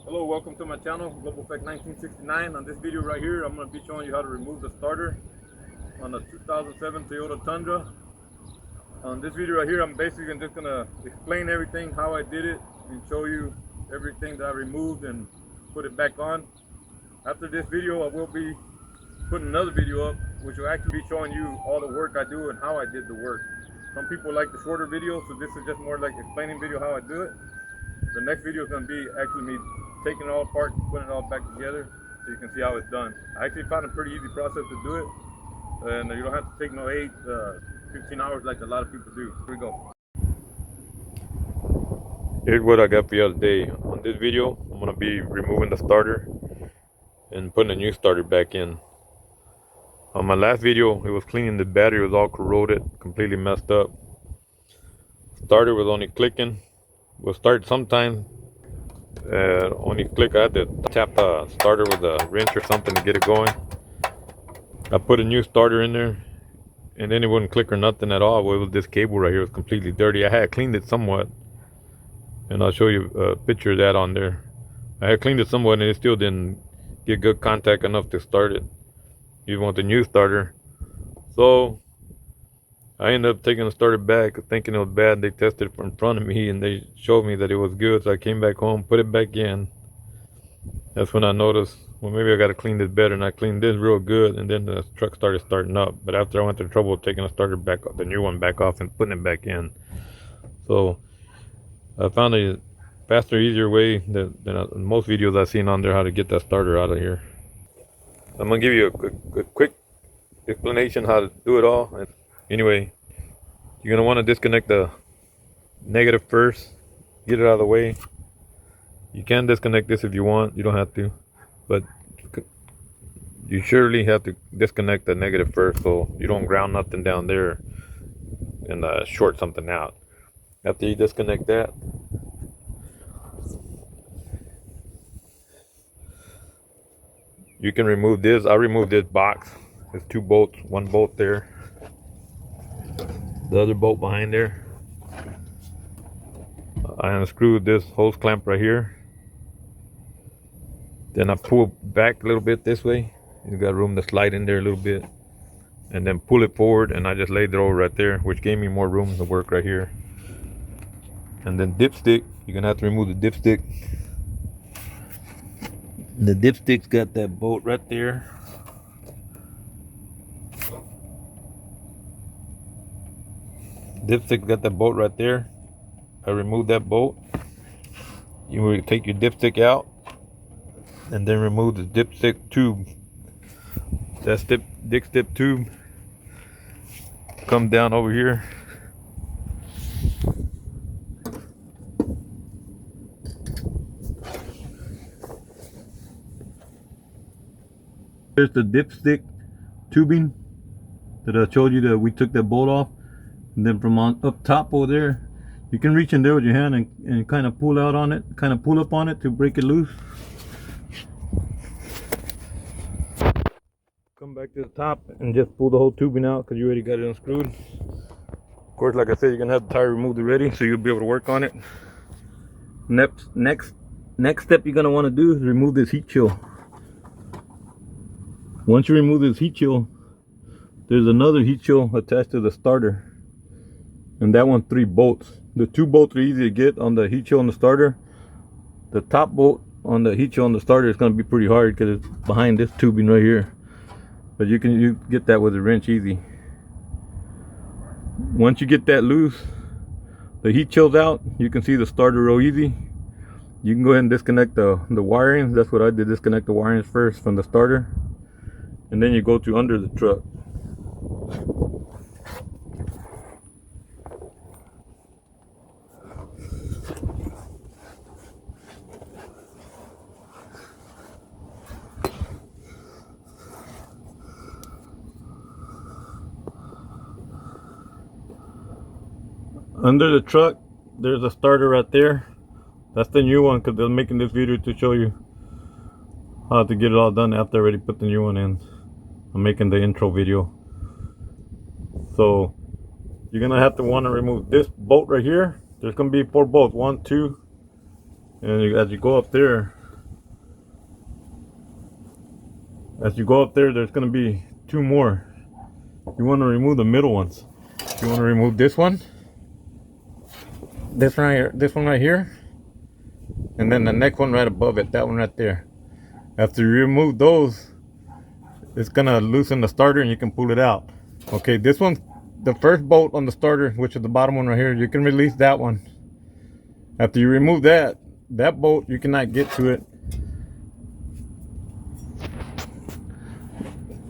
Hello, welcome to my channel, Global Effect 1969. On this video right here, I'm going to be showing you how to remove the starter on a 2007 Toyota Tundra. On this video right here, I'm basically just going to explain everything, how I did it, and show you everything that I removed and put it back on. After this video, I will be putting another video up, which will actually be showing you all the work I do and how I did the work. Some people like the shorter video, so this is just more like explaining video how I do it. The next video is going to be actually me taking it all apart, putting it all back together, so you can see how it's done. I actually found a pretty easy process to do it, and you don't have to take no 15 hours like a lot of people do. Here we go. Here's what I got for you today. On this video, I'm going to be removing the starter and putting a new starter back in. On my last video, it was cleaning the battery. It was all corroded, completely messed up. Starter was only clicking. Will start sometime. Only click. I had to tap the starter with a wrench or something to get it going. I put a new starter in there, and then it wouldn't click or nothing at all. Well, this cable right here was completely dirty. I had cleaned it somewhat, and I'll show you a picture of that on there. I had cleaned it somewhat, and it still didn't get good contact enough to start it, even with the new starter. So I ended up taking the starter back, thinking it was bad. They tested it in front of me and they showed me that it was good. So I came back home, put it back in. That's when I noticed, well, maybe I got to clean this better. And I cleaned this real good, and then the truck started starting up. But after I went through trouble taking the starter back, the new one back off and putting it back in. So I found a faster, easier way than most videos I've seen on there how to get that starter out of here. I'm going to give you a quick explanation how to do it all. Anyway, you're going to want to disconnect the negative first, get it out of the way. You can disconnect this if you want, you don't have to, but you surely have to disconnect the negative first so you don't ground nothing down there and short something out. After you disconnect that, you can remove this. I removed this box. There's two bolts, one bolt there, the other bolt behind there. I unscrewed this hose clamp right here. Then I pull back a little bit this way. You got room to slide in there a little bit, and then pull it forward, and I just laid it over right there, which gave me more room to work right here. And then dipstick, you're gonna have to remove the dipstick. The dipstick's got that bolt right there. Dipstick got that bolt right there. I removed that bolt. You will take your dipstick out and then remove the dipstick tube. That dipstick tube come down over here. There's the dipstick tubing that I told you that we took that bolt off. And then from up top over there, you can reach in there with your hand and kind of pull out on it, kind of pull up on it to break it loose. Come back to the top and just pull the whole tubing out because you already got it unscrewed. Of course, like I said, you're gonna have the tire removed already, so you'll be able to work on it. Next step you're gonna want to do is remove this heat shield. Once you remove this heat shield, there's another heat shield attached to the starter. And that one's 3 bolts. The 2 bolts are easy to get on the heat shield on the starter. The top bolt on the heat shield on the starter is going to be pretty hard because it's behind this tubing right here. But you get that with a wrench easy. Once you get that loose, the heat shield's out, you can see the starter real easy. You can go ahead and disconnect the wirings. That's what I did, disconnect the wirings first from the starter. And then you go to under the truck. Under the truck, there's a starter right there. That's the new one because I'm making this video to show you how to get it all done after I already put the new one in. I'm making the intro video. So you're gonna have to want to remove this bolt right here. There's gonna be 4 bolts, 1, 2, and as you go up there, as you go up there, there's going to be two more. You want to remove the middle ones. You want to remove this one, this one right here, and then the next one right above it, that one right there. After you remove those, it's going to loosen the starter and you can pull it out. Okay, this one, the first bolt on the starter, which is the bottom one right here, you can release that one. After you remove that bolt, you cannot get to it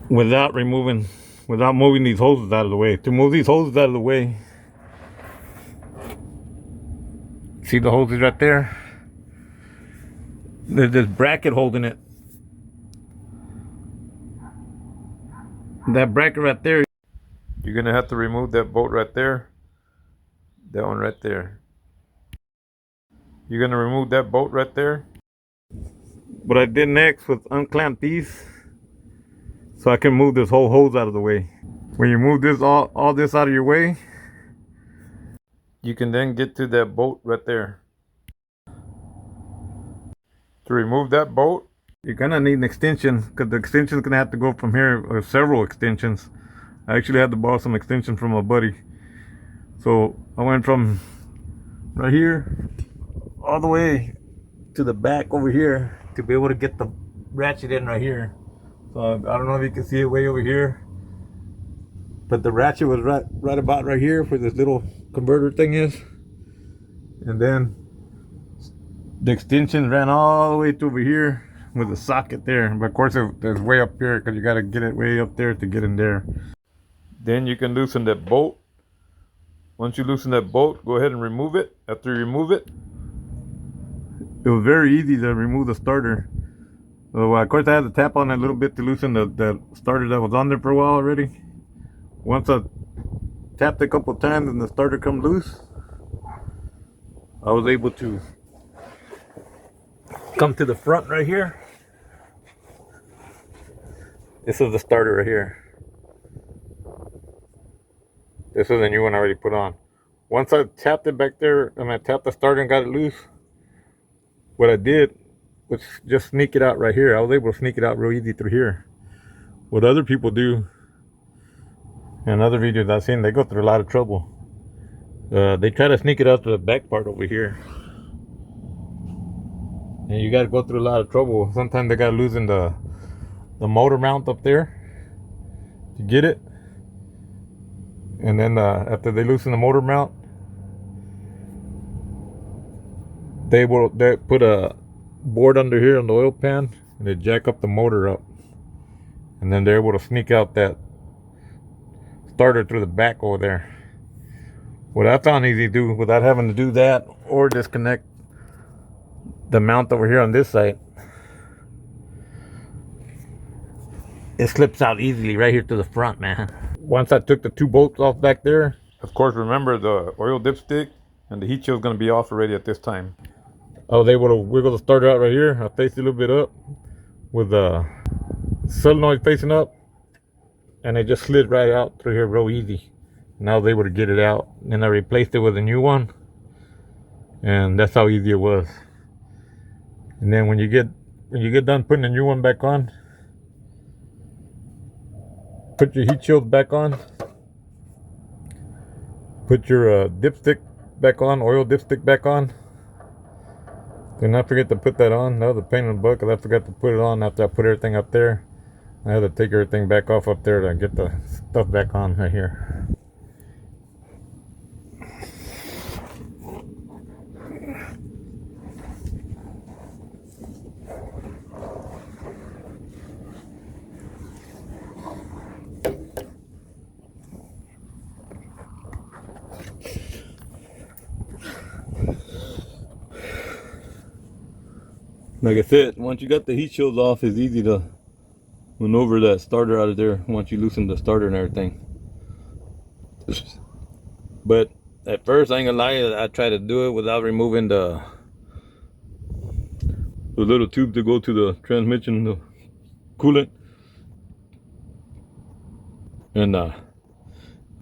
without moving these hoses out of the way. To move these hoses out of the way, see the hoses right there? There's this bracket holding it. That bracket right there, you're gonna have to remove that bolt right there. That one right there. You're gonna remove that bolt right there. What I did next was unclamp these so I can move this whole hose out of the way. When you move this all this out of your way, you can then get to that bolt right there. To remove that bolt, you're gonna need an extension, because the extension is gonna have to go from here, or several extensions. I actually had to borrow some extension from a buddy. So I went from right here all the way to the back over here to be able to get the ratchet in right here. So I don't know if you can see it way over here, but the ratchet was right about right here where this little converter thing is. And then the extension ran all the way to over here with the socket there. But of course it's way up here because you got to get it way up there to get in there. Then you can loosen that bolt. Once you loosen that bolt, go ahead and remove it. After you remove it, it was very easy to remove the starter. So of course I had to tap on it a little bit to loosen the starter that was on there for a while already. Once I tapped a couple times and the starter come loose, I was able to come to the front right here. This is the starter right here. This is the new one I already put on. Once I tapped it back there, and I tapped the starter and got it loose, what I did was just sneak it out right here. I was able to sneak it out real easy through here. What other people do, in other videos I've seen, they go through a lot of trouble. They try to sneak it out to the back part over here. And you got to go through a lot of trouble. Sometimes they got to loosen the motor mount up there to get it. And then after they loosen the motor mount, they put a board under here on the oil pan and they jack up the motor up. And then they're able to sneak out that starter through the back over there. What I found easy to do without having to do that or disconnect the mount over here on this side, it slips out easily right here to the front, man. Once I took the two bolts off back there, of course, remember the oil dipstick and the heat shield is going to be off already at this time. I was able to wiggle the starter out right here. I faced it a little bit up with the solenoid facing up, and it just slid right out through here real easy. And I was able to get it out. And I replaced it with a new one, and that's how easy it was. And then when you get done putting the new one back on, put your heat shield back on, put your dipstick back on, oil dipstick back on. Do not forget to put that on. That was a pain in the butt because I forgot to put it on after I put everything up there. I had to take everything back off up there to get the stuff back on right here. Like I said, once you got the heat shields off, it's easy to maneuver that starter out of there once you loosen the starter and everything. But at first, I ain't gonna lie, I tried to do it without removing the little tube to go to the transmission, the coolant. And it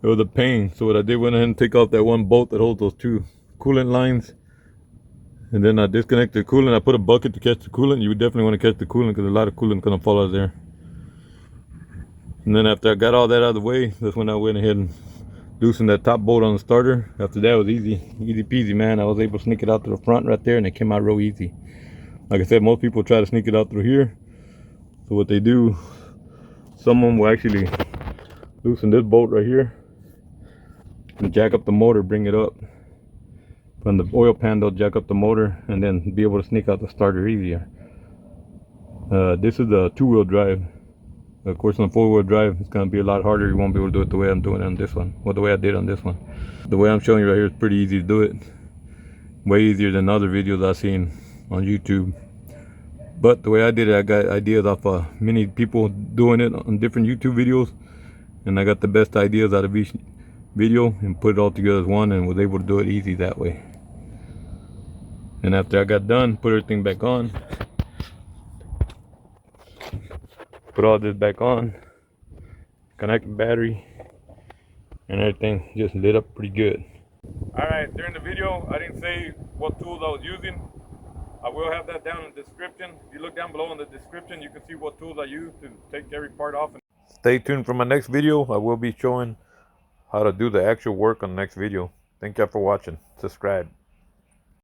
was a pain. So what I did, went ahead and take off that one bolt that holds those two coolant lines. And then I disconnected the coolant. I put a bucket to catch the coolant. You would definitely want to catch the coolant because a lot of coolant is going to fall out of there. And then after I got all that out of the way, that's when I went ahead and loosened that top bolt on the starter. After that, it was easy peasy, man. I was able to sneak it out to the front right there, and it came out real easy. Like I said, most people try to sneak it out through here. So what they do, some of them will actually loosen this bolt right here and jack up the motor, bring it up from the oil pan. They'll jack up the motor and then be able to sneak out the starter easier. This is a 2-wheel drive. Of course, on a 4-wheel drive, it's going to be a lot harder. You won't be able to do it the way I'm doing it on this one. Well, the way I did on this one. The way I'm showing you right here is pretty easy to do it. Way easier than other videos I've seen on YouTube. But the way I did it, I got ideas off many people doing it on different YouTube videos. And I got the best ideas out of each video and put it all together as one, and was able to do it easy that way. And after I got done, put everything back on. Put all this back on, connect the battery, and everything just lit up pretty good. Alright, during the video I didn't say what tools I was using. I will have that down in the description. If you look down below in the description, you can see what tools I use to take every part off. Stay tuned for my next video. I will be showing how to do the actual work on the next video. Thank you for watching. Subscribe.